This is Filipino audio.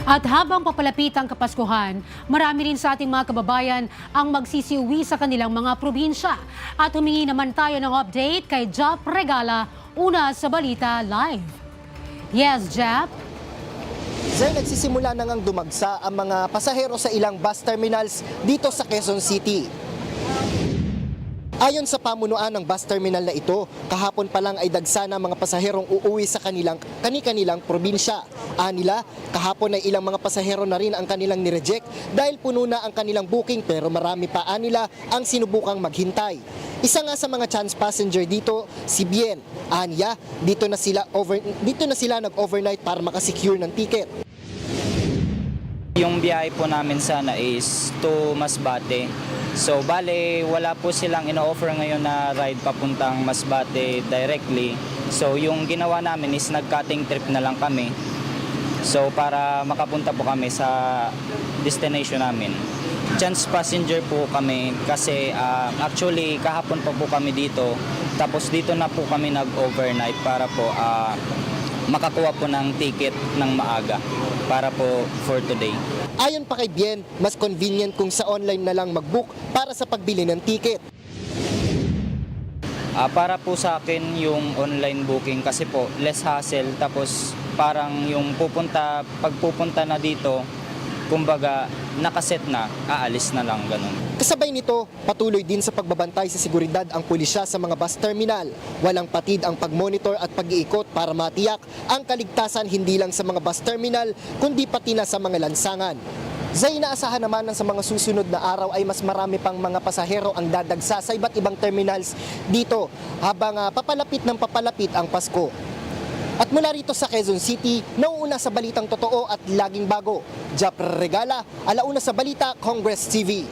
At habang papalapit ang Kapaskuhan, marami rin sa ating mga kababayan ang magsisiuwi sa kanilang mga probinsya. At humingi naman tayo ng update kay Jap Regala, una sa Balita Live. Yes, Jap? Zay, nagsisimula na ngang dumagsa ang mga pasahero sa ilang bus terminals dito sa Quezon City. Ayon sa pamunuan ng bus terminal na ito, kahapon pa lang ay dagsa na mga pasaherong uuwi sa kani-kanilang probinsya. Anila, kahapon ay ilang mga pasahero na rin ang kanilang nireject dahil puno na ang kanilang booking pero marami pa anila ang sinubukang maghintay. Isa nga sa mga chance passenger dito, si Bien. Aniya, dito na sila nag-overnight para makasecure ng ticket. Yung biyahe po namin sana is to Masbate. So bale, wala po silang ino-offer ngayon na ride papuntang Masbate directly. So yung ginawa namin is nag-cutting trip na lang kami. So para makapunta po kami sa destination namin. Chance passenger po kami kasi actually kahapon pa po kami dito. Tapos dito na po kami nag-overnight para po makakuha po ng ticket ng maaga para po for today. Ayon pa kay Bien, mas convenient kung sa online na lang mag-book para sa pagbili ng ticket. Para po sa akin yung online booking kasi po less hassle, tapos parang yung pagpupunta na dito, kumbaga nakaset na, aalis na lang ganun. Kasabay nito, patuloy din sa pagbabantay sa seguridad ang pulisya sa mga bus terminal. Walang patid ang pagmonitor at pag-iikot para matiyak ang kaligtasan hindi lang sa mga bus terminal kundi pati na sa mga lansangan. Zay, inaasahan naman na sa mga susunod na araw ay mas marami pang mga pasahero ang dadagsa sa iba't ibang terminals dito habang papalapit ang Pasko. At mula rito sa Quezon City, nauuna sa balitang totoo at laging bago. Jap Regala, alauna sa Balita, Congress TV.